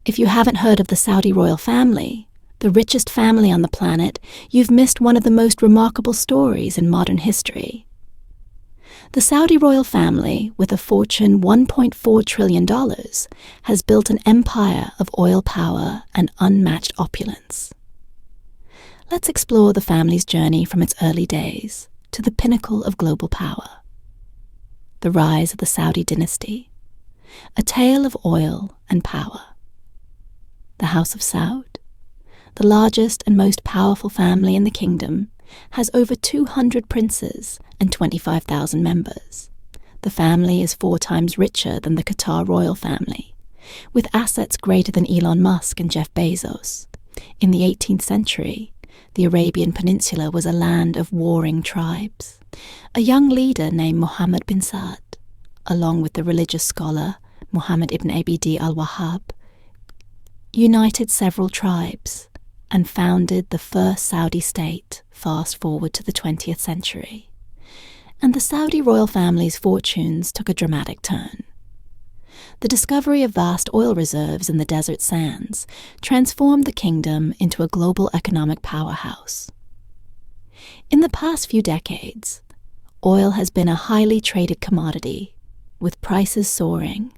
If you haven't heard of the Saudi royal family, the richest family on the planet, you've missed one of the most remarkable stories in modern history. The Saudi royal family, with a fortune $1.4 trillion, has built an empire of oil power and unmatched opulence. Let's explore the family's journey from its early days to the pinnacle of global power. The rise of the Saudi dynasty, a tale of oil and power. The House of Saud, the largest and most powerful family in the kingdom, has over 200 princes and 25,000 members. The family is 4 times richer than the Qatar royal family, with assets greater than Elon Musk and Jeff Bezos. In the 18th century, the Arabian Peninsula was a land of warring tribes. A young leader named Muhammad bin Saud, along with the religious scholar Muhammad ibn Abd al-Wahhab, united several tribes and founded the first Saudi state, fast forward to the 20th century. And the Saudi royal family's fortunes took a dramatic turn. The discovery of vast oil reserves in the desert sands transformed the kingdom into a global economic powerhouse. In the past few decades, oil has been a highly traded commodity, with prices soaring.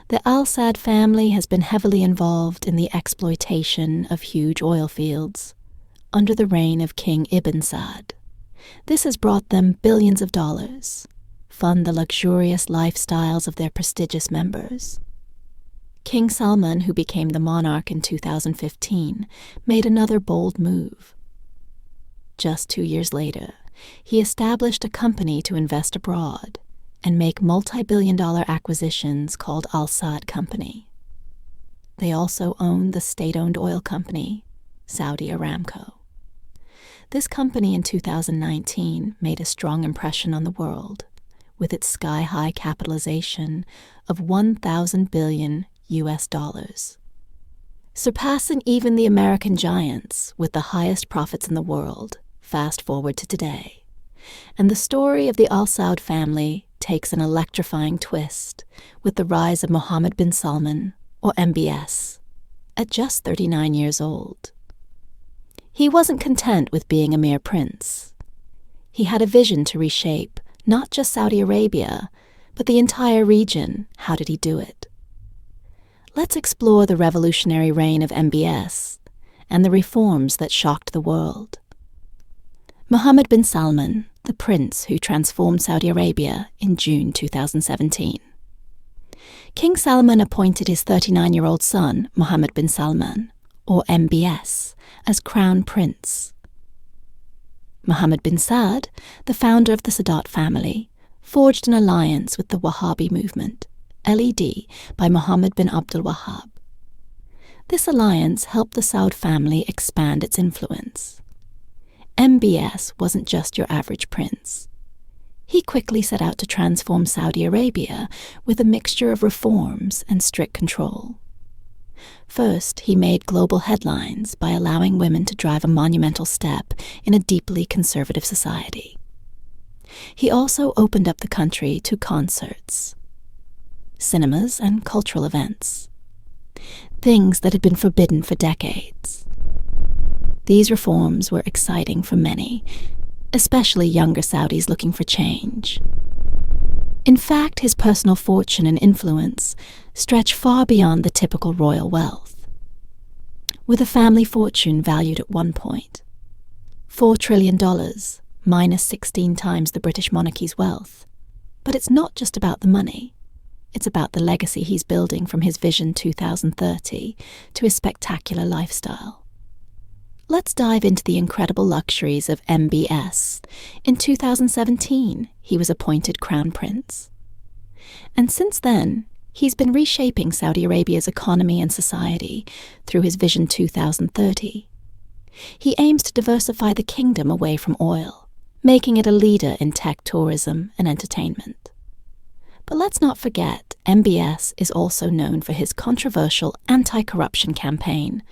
The Al Saud family has been heavily involved in the exploitation of huge oil fields under the reign of King Ibn Saud. This has brought them billions of dollars, fund the luxurious lifestyles of their prestigious members. King Salman, who became the monarch in 2015, made another bold move. Just 2 years later, he established a company to invest abroad and make multi-billion-dollar acquisitions called Al Saud Company. They also own the state-owned oil company, Saudi Aramco. This company in 2019 made a strong impression on the world, with its sky-high capitalization of $1,000 billion, surpassing even the American giants with the highest profits in the world. Fast forward to today, and the story of the Al Saud family takes an electrifying twist with the rise of Mohammed bin Salman, or MBS, at just 39 years old. He wasn't content with being a mere prince. He had a vision to reshape not just Saudi Arabia, but the entire region. How did he do it? Let's explore the revolutionary reign of MBS and the reforms that shocked the world. Mohammed bin Salman, the prince who transformed Saudi Arabia in June 2017. King Salman appointed his 39-year-old son, Mohammed bin Salman, or MBS, as crown prince. Mohammed bin Saud, the founder of the Sadat family, forged an alliance with the Wahhabi movement, led by Muhammad bin Abdul Wahhab. This alliance helped the Saud family expand its influence. MBS wasn't just your average prince. He quickly set out to transform Saudi Arabia with a mixture of reforms and strict control. First, he made global headlines by allowing women to drive a monumental step in a deeply conservative society. He also opened up the country to concerts, cinemas, and cultural events, things that had been forbidden for decades. These reforms were exciting for many, especially younger Saudis looking for change. In fact, his personal fortune and influence stretch far beyond the typical royal wealth. With a family fortune valued at one point, $4 trillion, minus 16 times the British monarchy's wealth. But it's not just about the money. It's about the legacy he's building from his Vision 2030 to his spectacular lifestyle. Let's dive into the incredible luxuries of MBS. In 2017, he was appointed Crown Prince. And since then, he's been reshaping Saudi Arabia's economy and society through his Vision 2030. He aims to diversify the kingdom away from oil, making it a leader in tech, tourism, and entertainment. But let's not forget, MBS is also known for his controversial anti-corruption campaign,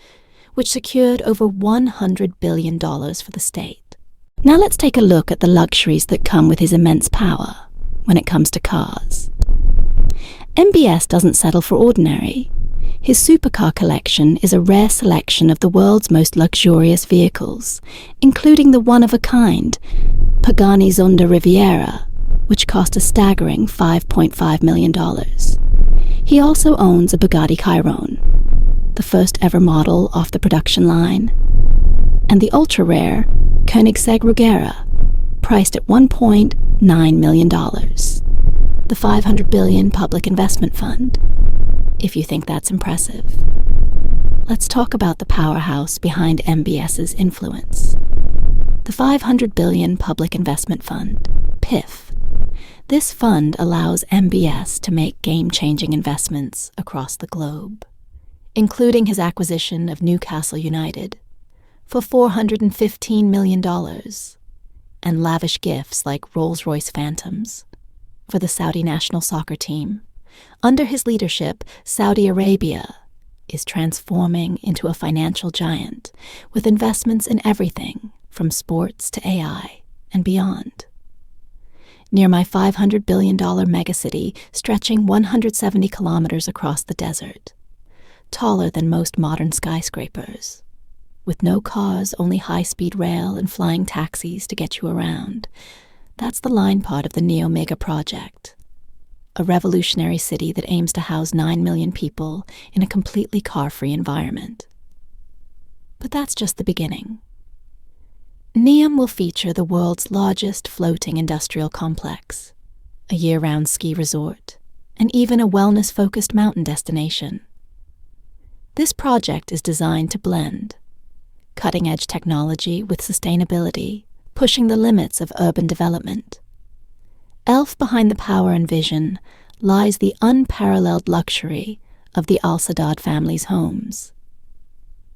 which secured over $100 billion for the state. Now let's take a look at the luxuries that come with his immense power when it comes to cars. MBS doesn't settle for ordinary. His supercar collection is a rare selection of the world's most luxurious vehicles, including the one-of-a-kind Pagani Zonda Riviera, which cost a staggering $5.5 million. He also owns a Bugatti Chiron, the first ever model off the production line, and the ultra-rare Koenigsegg Regera, priced at $1.9 million. The 500 billion public investment fund, if you think that's impressive. Let's talk about the powerhouse behind MBS's influence. The 500 billion public investment fund, PIF. This fund allows MBS to make game-changing investments across the globe, including his acquisition of Newcastle United for $415 million, and lavish gifts like Rolls-Royce Phantoms for the Saudi national soccer team. Under his leadership, Saudi Arabia is transforming into a financial giant with investments in everything from sports to AI and beyond. Near my $500 billion megacity, stretching 170 kilometers across the desert, taller than most modern skyscrapers, with no cars, only high-speed rail and flying taxis to get you around. That's the line part of the NEOM mega project, a revolutionary city that aims to house 9 million people in a completely car-free environment. But that's just the beginning. NEOM will feature the world's largest floating industrial complex, a year-round ski resort, and even a wellness-focused mountain destination. This project is designed to blend cutting-edge technology with sustainability, pushing the limits of urban development. Behind the power and vision lies the unparalleled luxury of the Al Sadat family's homes.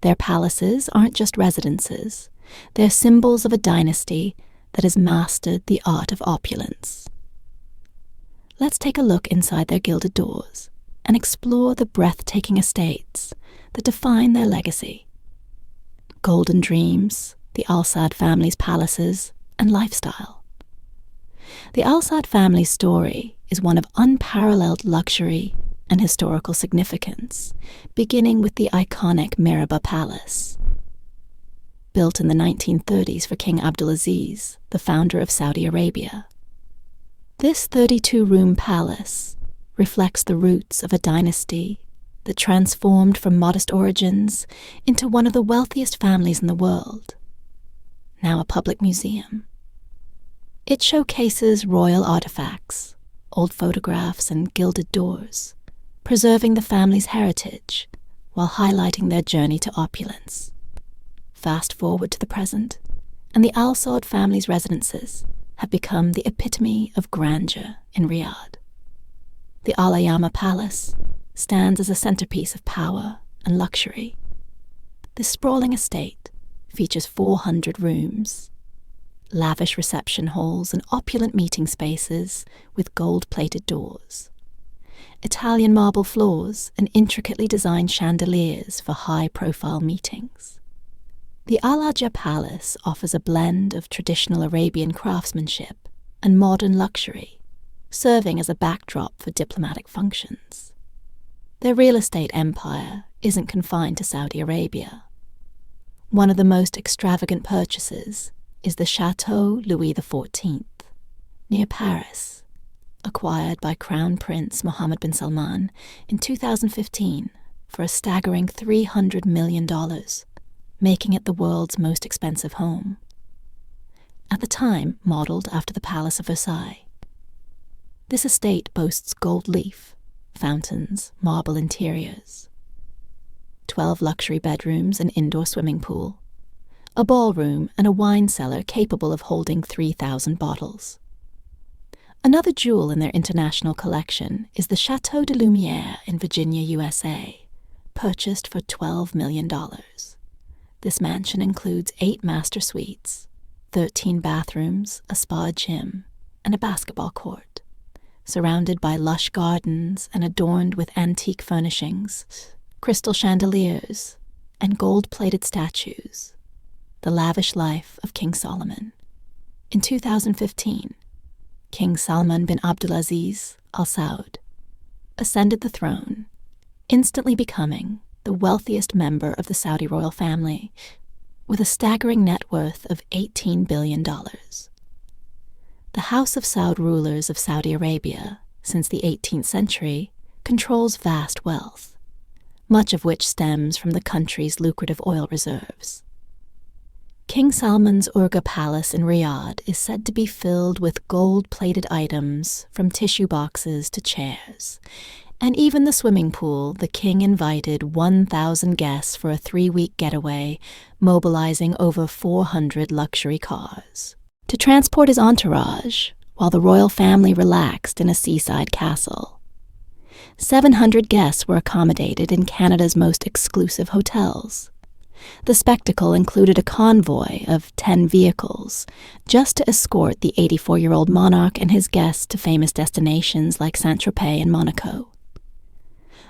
Their palaces aren't just residences, they're symbols of a dynasty that has mastered the art of opulence. Let's take a look inside their gilded doors and explore the breathtaking estates that define their legacy. Golden dreams, the Al Sadd family's palaces, and lifestyle. The Al Sadd family's story is one of unparalleled luxury and historical significance, beginning with the iconic Miraba Palace. Built in the 1930s for King Abdulaziz, the founder of Saudi Arabia. This 32-room palace reflects the roots of a dynasty that transformed from modest origins into one of the wealthiest families in the world, now a public museum. It showcases royal artifacts, old photographs, and gilded doors, preserving the family's heritage while highlighting their journey to opulence. Fast forward to the present, and the Al Saud family's residences have become the epitome of grandeur in Riyadh. The Al Ayama Palace stands as a centerpiece of power and luxury. This sprawling estate features 400 rooms, lavish reception halls and opulent meeting spaces with gold-plated doors, Italian marble floors and intricately designed chandeliers for high-profile meetings. The Al Ajah Palace offers a blend of traditional Arabian craftsmanship and modern luxury, serving as a backdrop for diplomatic functions. Their real estate empire isn't confined to Saudi Arabia. One of the most extravagant purchases is the Chateau Louis XIV, near Paris, acquired by Crown Prince Mohammed bin Salman in 2015 for a staggering $300 million, making it the world's most expensive home. At the time, modeled after the Palace of Versailles. This estate boasts gold leaf, fountains, marble interiors, 12 luxury bedrooms, an indoor swimming pool, a ballroom, and a wine cellar capable of holding 3,000 bottles. Another jewel in their international collection is the Chateau de Lumière in Virginia, USA, purchased for $12 million. This mansion includes 8 master suites, 13 bathrooms, a spa gym, and a basketball court, surrounded by lush gardens and adorned with antique furnishings, crystal chandeliers, and gold-plated statues. The lavish life of King Solomon. In 2015, King Salman bin Abdulaziz Al Saud ascended the throne instantly becoming the wealthiest member of the Saudi royal family, with a staggering net worth of $18 billion. The House of Saud rulers of Saudi Arabia, since the 18th century, controls vast wealth, much of which stems from the country's lucrative oil reserves. King Salman's Urga Palace in Riyadh is said to be filled with gold-plated items from tissue boxes to chairs, and even the swimming pool the king invited 1,000 guests for a 3-week getaway, mobilizing over 400 luxury cars to transport his entourage while the royal family relaxed in a seaside castle. 700 guests were accommodated in Canada's most exclusive hotels. The spectacle included a convoy of 10 vehicles just to escort the 84-year-old monarch and his guests to famous destinations like Saint-Tropez and Monaco.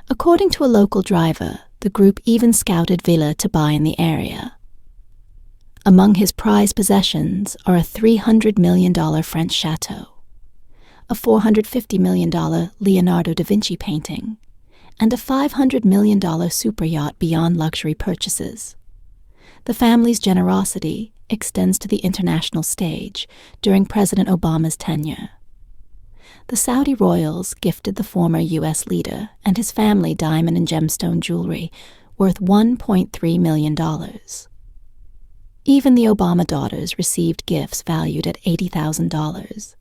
According to a local driver, the group even scouted villa to buy in the area. Among his prized possessions are a $300 million French chateau, a $450 million Leonardo da Vinci painting, and a $500 million super yacht beyond luxury purchases. The family's generosity extends to the international stage during President Obama's tenure. The Saudi royals gifted the former U.S. leader and his family diamond and gemstone jewelry worth $1.3 million. Even the Obama daughters received gifts valued at $80,000,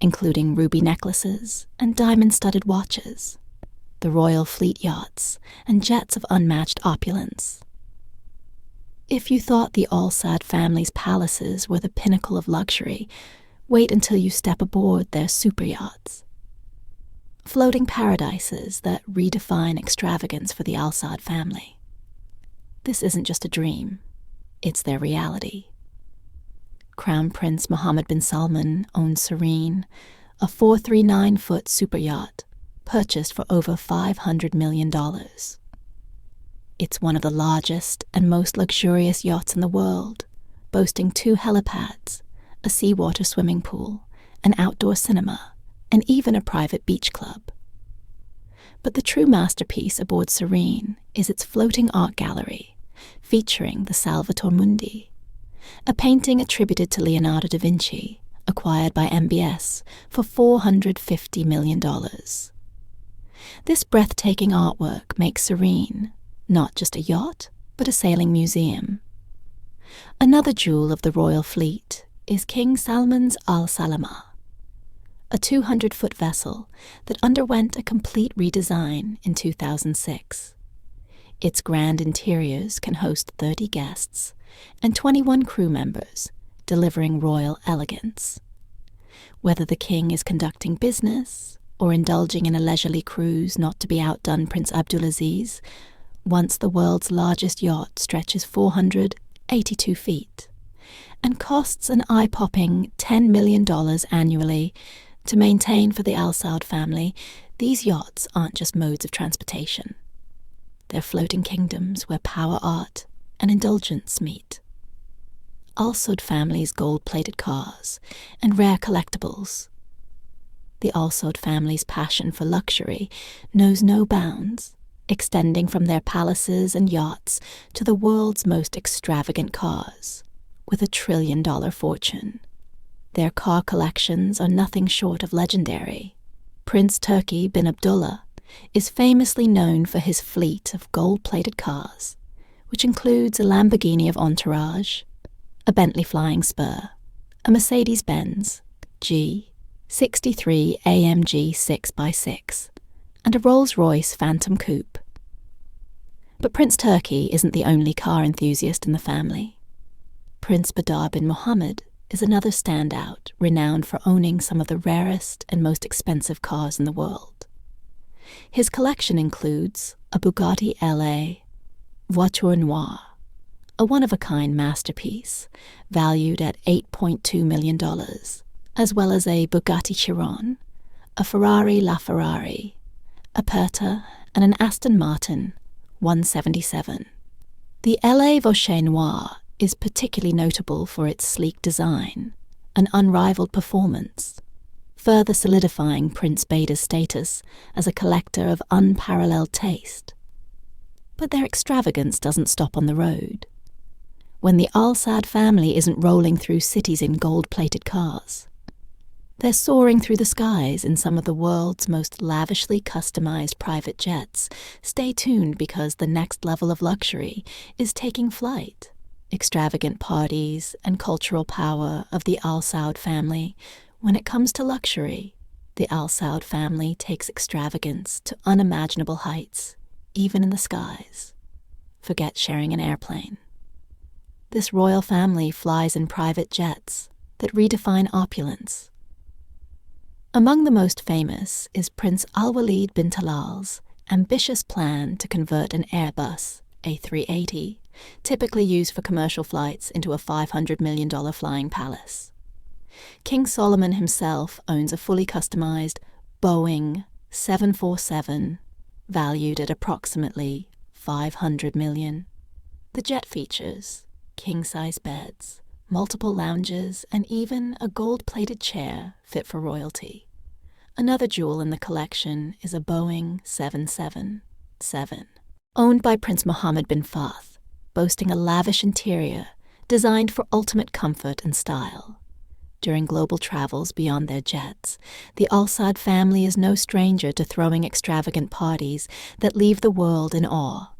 including ruby necklaces and diamond-studded watches, the royal fleet yachts, and jets of unmatched opulence. If you thought the Al Saud family's palaces were the pinnacle of luxury, wait until you step aboard their super yachts. Floating paradises that redefine extravagance for the Al Saud family. This isn't just a dream, it's their reality. Crown Prince Mohammed bin Salman owns Serene, a 439-foot super yacht purchased for over $500 million. It's one of the largest and most luxurious yachts in the world, boasting 2 helipads, a seawater swimming pool, an outdoor cinema, and even a private beach club. But the true masterpiece aboard Serene is its floating art gallery, featuring the Salvator Mundi, a painting attributed to Leonardo da Vinci, acquired by MBS for $450 million. This breathtaking artwork makes Serene not just a yacht, but a sailing museum. Another jewel of the royal fleet is King Salman's Al Salama, a 200-foot vessel that underwent a complete redesign in 2006. Its grand interiors can host 30 guests and 21 crew members, delivering royal elegance. Whether the king is conducting business or indulging in a leisurely cruise not to be outdone Prince Abdulaziz, once the world's largest yacht stretches 482 feet and costs an eye-popping $10 million annually to maintain for the Al Saud family, these yachts aren't just modes of transportation. They're floating kingdoms where power, art, and indulgence meet. Al Saud family's gold-plated cars and rare collectibles. The Al Saud family's passion for luxury knows no bounds, extending from their palaces and yachts to the world's most extravagant cars, with a $1 trillion fortune. Their car collections are nothing short of legendary. Prince Turki bin Abdullah is famously known for his fleet of gold-plated cars, which includes a Lamborghini of Entourage, a Bentley Flying Spur, a Mercedes-Benz G63 AMG 6x6, and a Rolls-Royce Phantom Coupe. But Prince Turki isn't the only car enthusiast in the family. Prince Badar bin Mohammed is another standout, renowned for owning some of the rarest and most expensive cars in the world. His collection includes a Bugatti LA Voiture Noire, a one-of-a-kind masterpiece valued at $8.2 million, as well as a Bugatti Chiron, a Ferrari LaFerrari, a Perta, and an Aston Martin 177. The LA Voiture Noire is particularly notable for its sleek design and unrivaled performance, further solidifying Prince Beta's status as a collector of unparalleled taste. But their extravagance doesn't stop on the road. When the Al Saud family isn't rolling through cities in gold-plated cars, they're soaring through the skies in some of the world's most lavishly customized private jets. Stay tuned, because the next level of luxury is taking flight. Extravagant parties and cultural power of the Al Saud family. When it comes to luxury, the Al Saud family takes extravagance to unimaginable heights, even in the skies. Forget sharing an airplane. This royal family flies in private jets that redefine opulence. Among the most famous is Prince Al-Walid bin Talal's ambitious plan to convert an Airbus A380, typically used for commercial flights, into a $500 million flying palace. King Solomon himself owns a fully customized Boeing 747, valued at approximately $500 million. The jet features king-size beds, multiple lounges, and even a gold-plated chair fit for royalty. Another jewel in the collection is a Boeing 777, owned by Prince Mohammed bin Fath, boasting a lavish interior designed for ultimate comfort and style. During global travels beyond their jets, the Al Saud family is no stranger to throwing extravagant parties that leave the world in awe.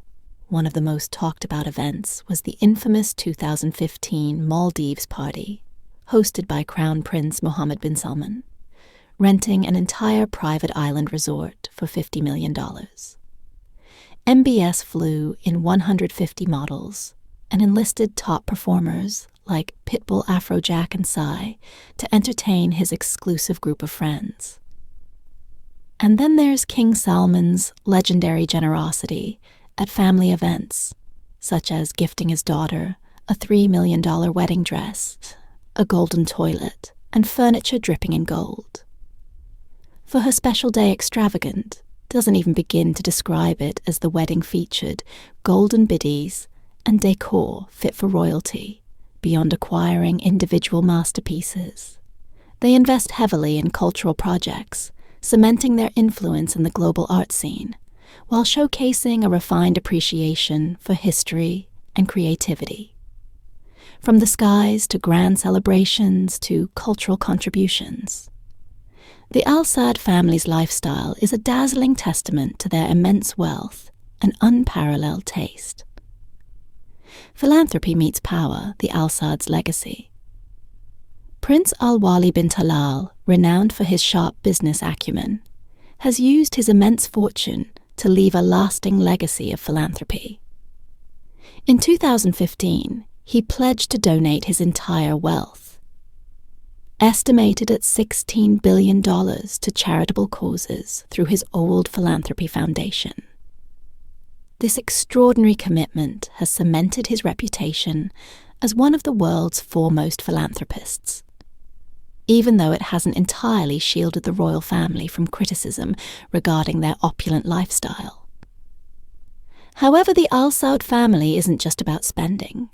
One of the most talked about events was the infamous 2015 Maldives party, hosted by Crown Prince Mohammed bin Salman, renting an entire private island resort for $50 million. MBS flew in 150 models and enlisted top performers like Pitbull, Afrojack, and Psy to entertain his exclusive group of friends. And then there's King Salman's legendary generosity at family events, such as gifting his daughter a $3 million wedding dress, a golden toilet, and furniture dripping in gold. For her special day extravagant doesn't even begin to describe it, as the wedding featured golden biddies and decor fit for royalty, beyond acquiring individual masterpieces. They invest heavily in cultural projects, cementing their influence in the global art scene, while showcasing a refined appreciation for history and creativity. From the skies to grand celebrations to cultural contributions, the Al Saud family's lifestyle is a dazzling testament to their immense wealth and unparalleled taste. Philanthropy meets power, the Al Saud's legacy. Prince Al-Wali bin Talal, renowned for his sharp business acumen, has used his immense fortune to leave a lasting legacy of philanthropy. In 2015, he pledged to donate his entire wealth, estimated at $16 billion, to charitable causes through his Old Philanthropy Foundation. This extraordinary commitment has cemented his reputation as one of the world's foremost philanthropists, even though it hasn't entirely shielded the royal family from criticism regarding their opulent lifestyle. However, the Al Saud family isn't just about spending.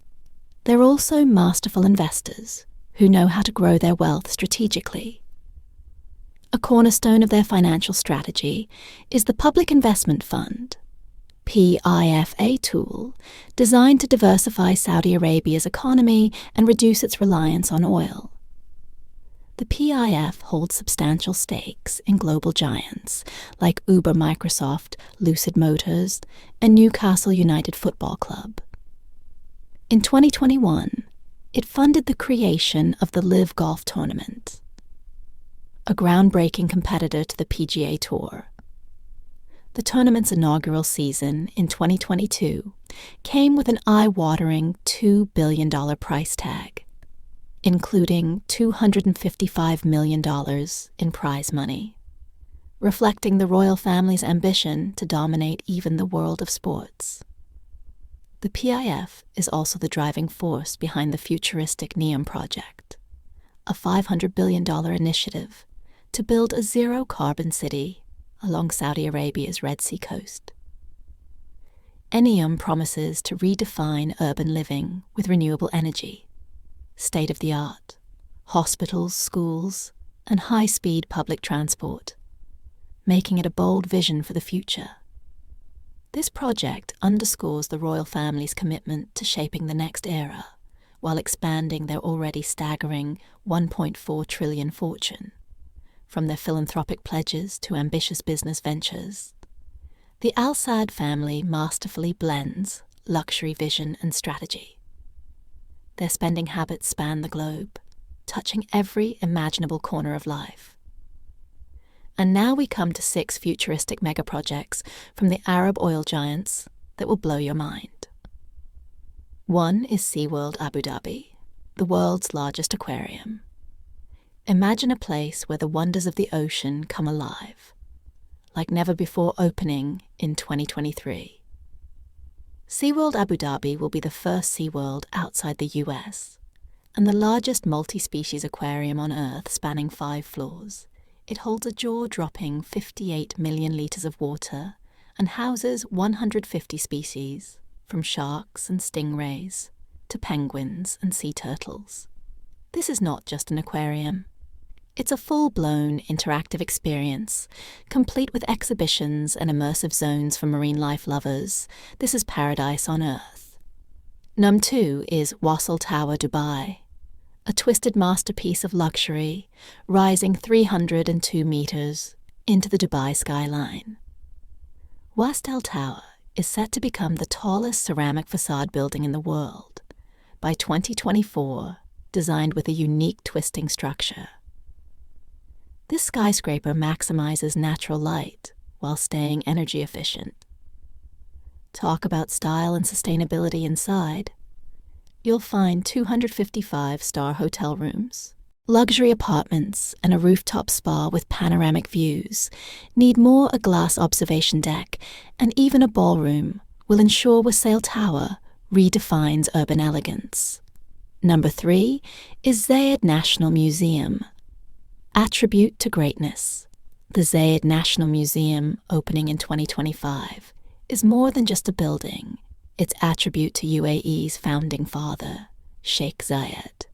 They're also masterful investors who know how to grow their wealth strategically. A cornerstone of their financial strategy is the Public Investment Fund, PIFA tool, designed to diversify Saudi Arabia's economy and reduce its reliance on oil. The PIF holds substantial stakes in global giants like Uber, Microsoft, Lucid Motors, and Newcastle United Football Club. In 2021, it funded the creation of the Live Golf Tournament, a groundbreaking competitor to the PGA Tour. The tournament's inaugural season in 2022 came with an eye-watering $2 billion price tag, including $255 million in prize money, reflecting the royal family's ambition to dominate even the world of sports. The PIF is also the driving force behind the futuristic NEOM project, a $500 billion initiative to build a zero-carbon city along Saudi Arabia's Red Sea coast. NEOM promises to redefine urban living with renewable energy, state-of-the-art, hospitals, schools, and high-speed public transport, making it a bold vision for the future. This project underscores the royal family's commitment to shaping the next era, while expanding their already staggering $1.4 trillion fortune. From their philanthropic pledges to ambitious business ventures, the Al Saud family masterfully blends luxury vision and strategy. Their spending habits span the globe, touching every imaginable corner of life. And now we come to 6 futuristic megaprojects from the Arab oil giants that will blow your mind. 1 is SeaWorld Abu Dhabi, the world's largest aquarium. Imagine a place where the wonders of the ocean come alive, like never before, opening in 2023. SeaWorld Abu Dhabi will be the first SeaWorld outside the US, and the largest multi-species aquarium on Earth, spanning 5 floors. It holds a jaw-dropping 58 million litres of water and houses 150 species, from sharks and stingrays to penguins and sea turtles. This is not just an aquarium. It's a full-blown interactive experience, complete with exhibitions and immersive zones for marine life lovers. This is paradise on Earth. Number 2 is Wasl Tower Dubai, a twisted masterpiece of luxury, rising 302 meters into the Dubai skyline. Wasl Tower is set to become the tallest ceramic facade building in the world. By 2024, designed with a unique twisting structure. This skyscraper maximizes natural light while staying energy efficient. Talk about style and sustainability inside. You'll find 255-star hotel rooms, luxury apartments, and a rooftop spa with panoramic views. Need more? A glass observation deck and even a ballroom will ensure Wasl Tower redefines urban elegance. Number 3 is Zayed National Museum. Attribute to greatness. The Zayed National Museum, opening in 2025, is more than just a building. It's attribute to UAE's founding father, Sheikh Zayed.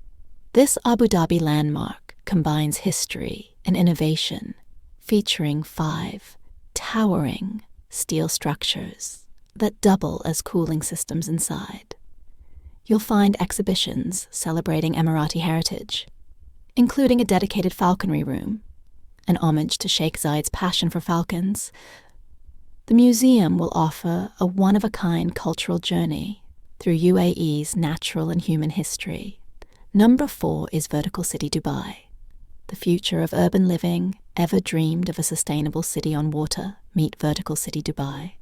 This Abu Dhabi landmark combines history and innovation, featuring 5 towering steel structures that double as cooling systems inside. You'll find exhibitions celebrating Emirati heritage, including a dedicated falconry room, an homage to Sheikh Zayed's passion for falcons. The museum will offer a one-of-a-kind cultural journey through UAE's natural and human history. Number 4 is Vertical City Dubai. The future of urban living. Ever dreamed of a sustainable city on water? Meet Vertical City Dubai.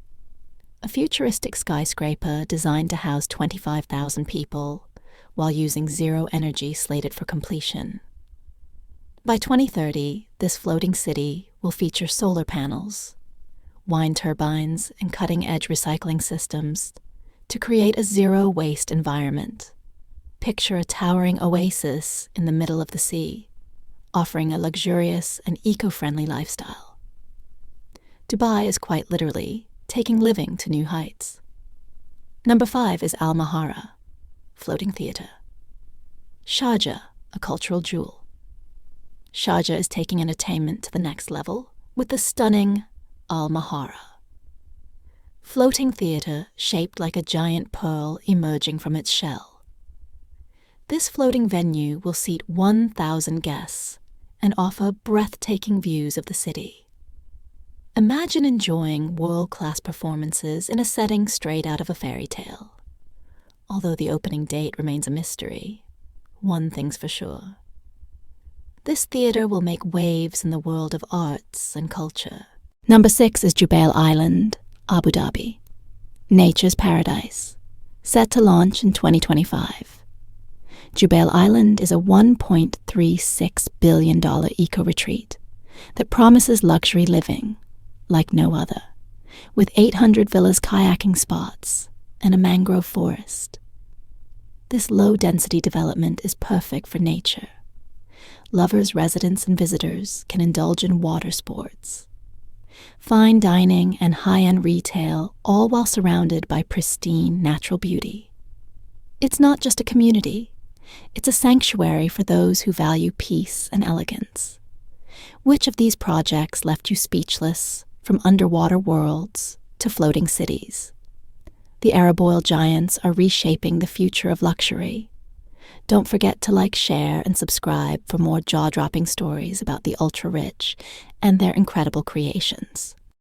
A futuristic skyscraper designed to house 25,000 people while using zero energy, slated for completion. By 2030, this floating city will feature solar panels, wind turbines, and cutting-edge recycling systems to create a zero-waste environment. Picture a towering oasis in the middle of the sea, offering a luxurious and eco-friendly lifestyle. Dubai is quite literally taking living to new heights. Number 5 is Al Mahara, floating theatre. Sharjah, a cultural jewel. Sharjah is taking entertainment to the next level with the stunning Al Mahara. Floating theatre shaped like a giant pearl emerging from its shell. This floating venue will seat 1,000 guests and offer breathtaking views of the city. Imagine enjoying world-class performances in a setting straight out of a fairy tale. Although the opening date remains a mystery, one thing's for sure. This theatre will make waves in the world of arts and culture. Number 6 is Jubail Island, Abu Dhabi. Nature's paradise. Set to launch in 2025. Jubail Island is a $1.36 billion eco-retreat that promises luxury living like no other, with 800 villas, kayaking spots, and a mangrove forest. This low-density development is perfect for nature. Lovers, residents, and visitors can indulge in water sports, fine dining, and high-end retail, all while surrounded by pristine natural beauty. It's not just a community. It's a sanctuary for those who value peace and elegance. Which of these projects left you speechless, from underwater worlds to floating cities? The Aeroboil giants are reshaping the future of luxury. Don't forget to like, share, and subscribe for more jaw-dropping stories about the ultra-rich and their incredible creations.